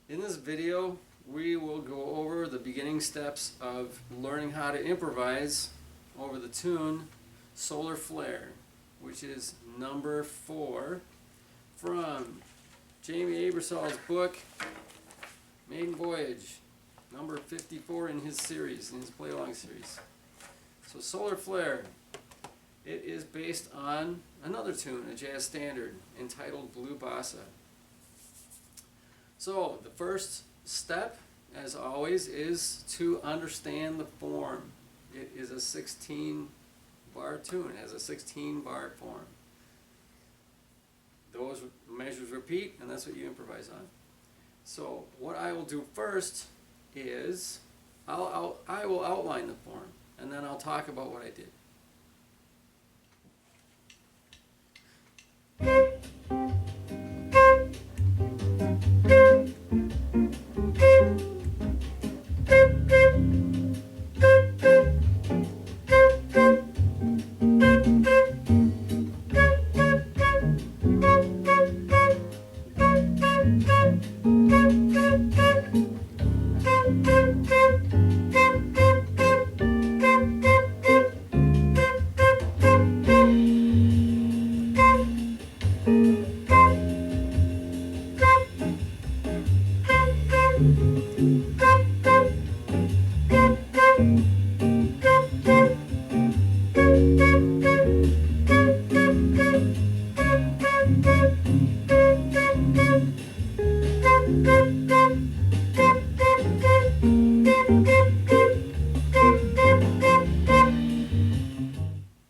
In this video, we will go over the beginning steps of learning how to improvise over the tune Solar Flair, which is number 4 from Jamie Aebersold's book, Maiden Voyage, number 54 in his series, in his play-along series. So Solar Flair, it is based on another tune, a jazz standard, entitled Blue Bossa. So the first step, as always, is to understand the form. It is a 16-bar tune. It has a 16-bar form. Those measures repeat, and that's what you improvise on. So what I will do first is I will outline the form, and then I'll talk about what I did.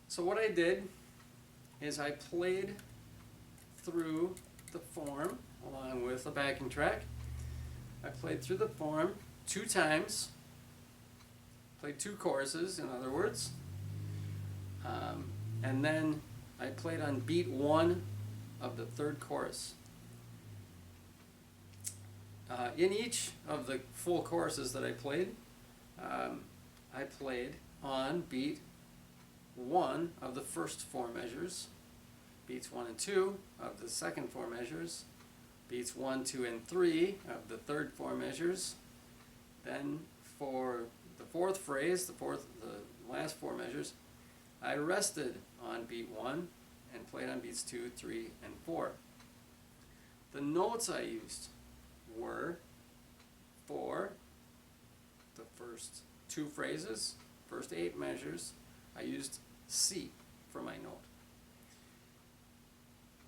So what I did is I played through the form along with a backing track. I played through the form 2 times, played 2 choruses, in other words, and then I played on beat 1 of the 3rd chorus. In each of the full choruses that I played on beat 1 of the first 4 measures, beats 1 and 2 of the second 4 measures, beats 1, 2, and 3 of the third 4 measures. Then for the 4th phrase, the last 4 measures, I rested on beat 1 and played on beats 2, 3, and 4. The notes I used were, for the first 2 phrases, first 8 measures, I used C for my note.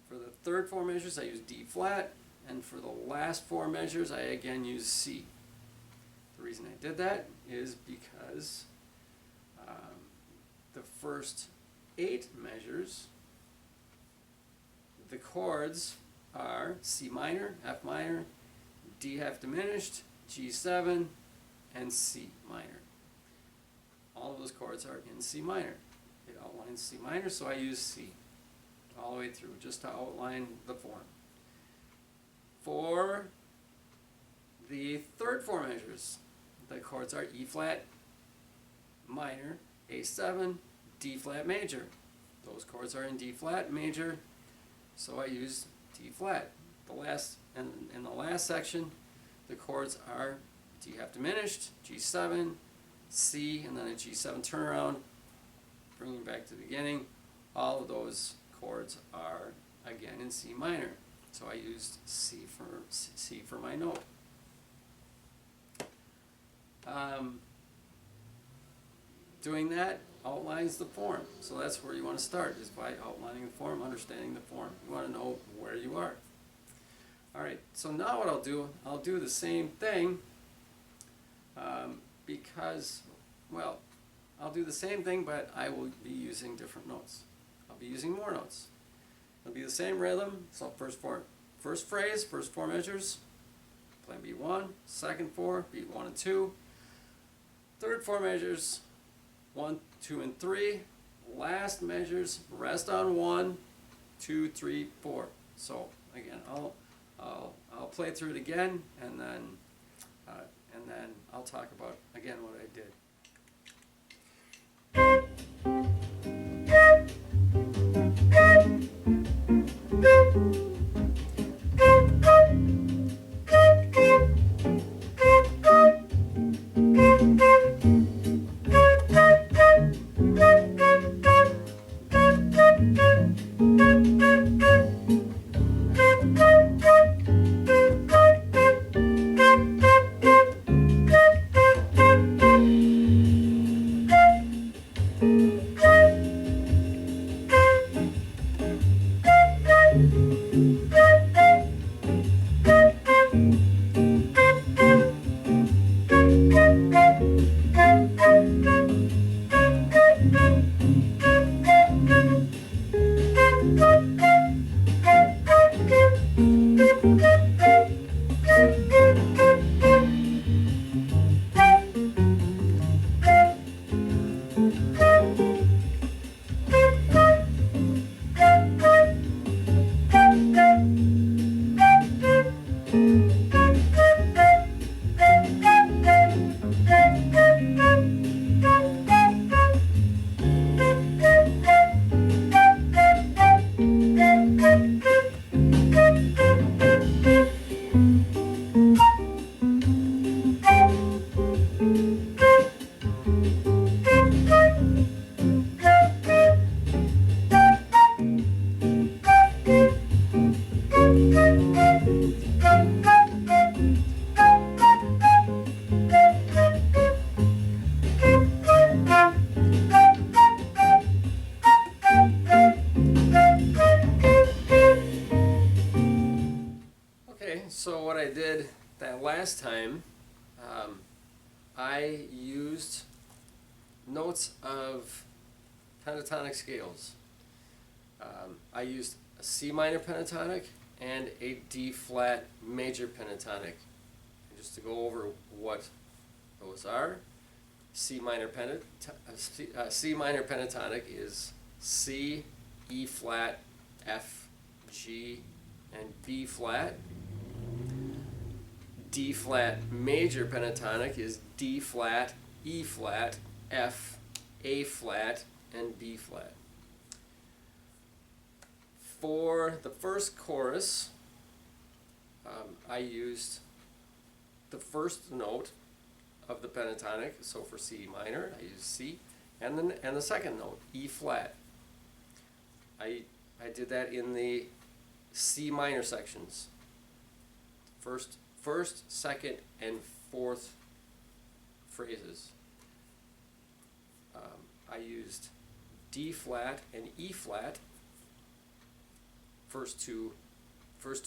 For the third 4 measures, I used D flat, and for the last 4 measures, I again used C. The reason I did that is because the first 8 measures, the chords are C minor, F minor, D half diminished, G7, and C minor. All of those chords are in C minor. It outlines C minor, so I use C all the way through just to outline the form. For the third 4 measures, the chords are E flat minor, A7, D flat major. Those chords are in D flat major, so I use D flat. In the last section, the chords are D half diminished, G7, C, and then a G7 turnaround, bringing back to the beginning. All of those chords are again in C minor, so I used C for my note. Doing that outlines the form, so that's where you want to start, is by outlining the form, understanding the form. You want to know where you are. Alright, so now what I'll do the same thing, because, well, I'll do the same thing, but I will be using different notes. I'll be using more notes. It'll be the same rhythm, so first phrase, first 4 measures, play beat 1, second 4, beat 1 and 2, third 4 measures, 1, 2, and 3, last measures, rest on 1, 2, 3, 4. So again, I'll play through it again, and then I'll talk about again what I did. so what I did that last time, I used notes of pentatonic scales. I used a C minor pentatonic and a D flat major pentatonic. Just to go over what those are, C minor pentatonic is C, E flat, F, G, and B flat. D flat major pentatonic is D flat, E flat, F, A flat, and B flat. For the first chorus, I used the first note of the pentatonic. So for C minor, I used C, and the second note, E flat. I did that in the C minor sections. First, second, and fourth phrases. I used D flat and E flat. First two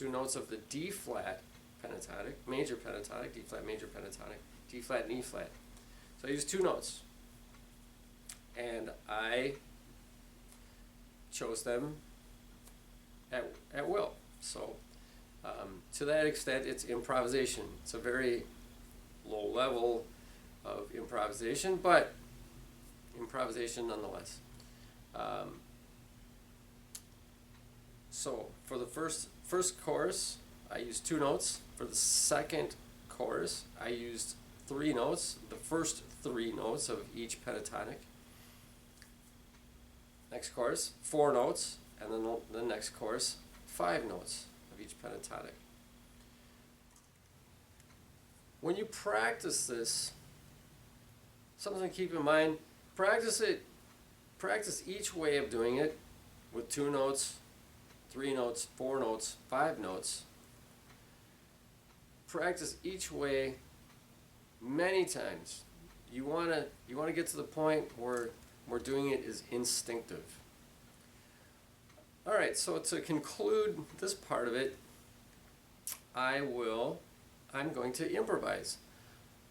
notes of the D flat pentatonic, major pentatonic, D flat major pentatonic, D flat and E flat. So I used two notes, and I chose them at will. So to that extent, it's improvisation. It's a very low level of improvisation, but improvisation nonetheless. So for the first chorus, I used two notes. For the second chorus, I used three notes, the first three notes of each pentatonic. Next chorus, four notes, and then the next chorus, 5 notes of each pentatonic. When you practice this, something to keep in mind, practice each way of doing it with 2 notes, 3 notes, 4 notes, 5 notes. Practice each way many times. You wanna get to the point where doing it is instinctive. All right, so to conclude this part of it, I'm going to improvise.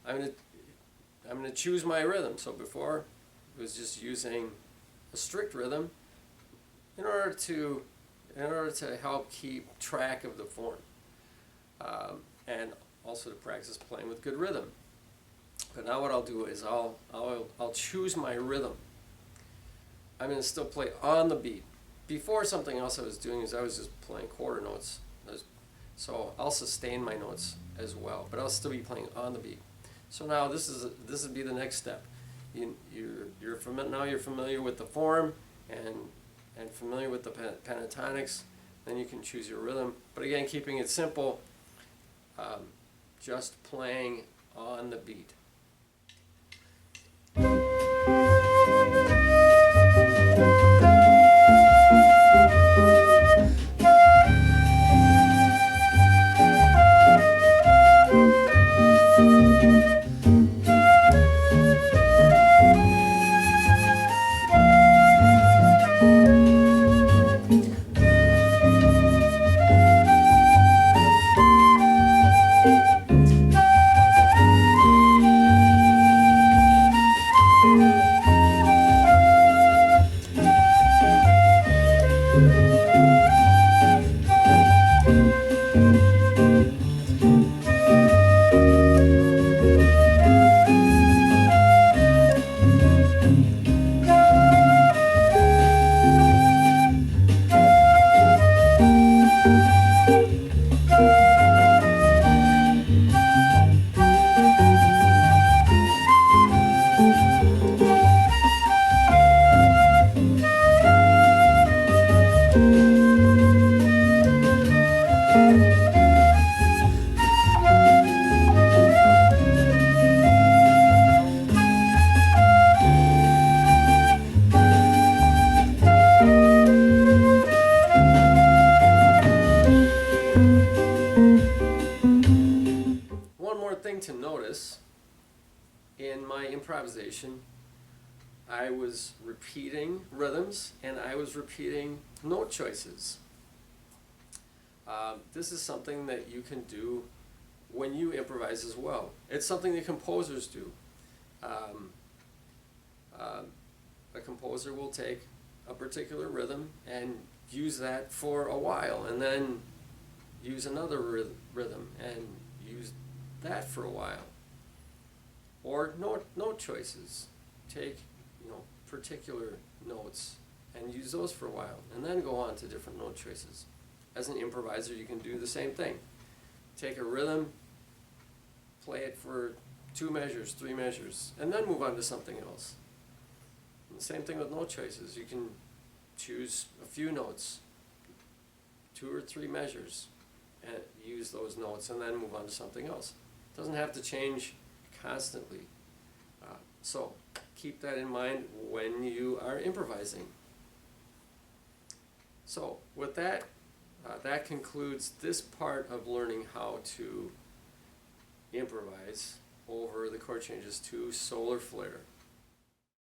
I'm going to choose my rhythm. So before, it was just using a strict rhythm in order to help keep track of the form, and also to practice playing with good rhythm. But now what I'll do is I'll choose my rhythm. I'm going to still play on the beat. Before, something else I was doing is I was just playing quarter notes. So I'll sustain my notes as well, but I'll still be playing on the beat. So now this would be the next step. You're familiar with the form and familiar with the pentatonics. Then you can choose your rhythm. But again, keeping it simple, just playing on the beat. To notice in my improvisation, I was repeating rhythms and I was repeating note choices. this is something that you can do when you improvise as well. It's something that composers do. A composer will take a particular rhythm and use that for a while, and then use another rhythm and use that for a while. Or note choices. Take, particular notes and use those for a while, and then go on to different note choices. As an improviser, you can do the same thing. Take a rhythm, play it for 2 measures, 3 measures, and then move on to something else. And the same thing with note choices. You can choose a few notes, 2 or 3 measures, and use those notes, and then move on to something else. It doesn't have to change constantly. So keep that in mind when you are improvising. So with that, that concludes this part of learning how to improvise over the chord changes to Solar Flair.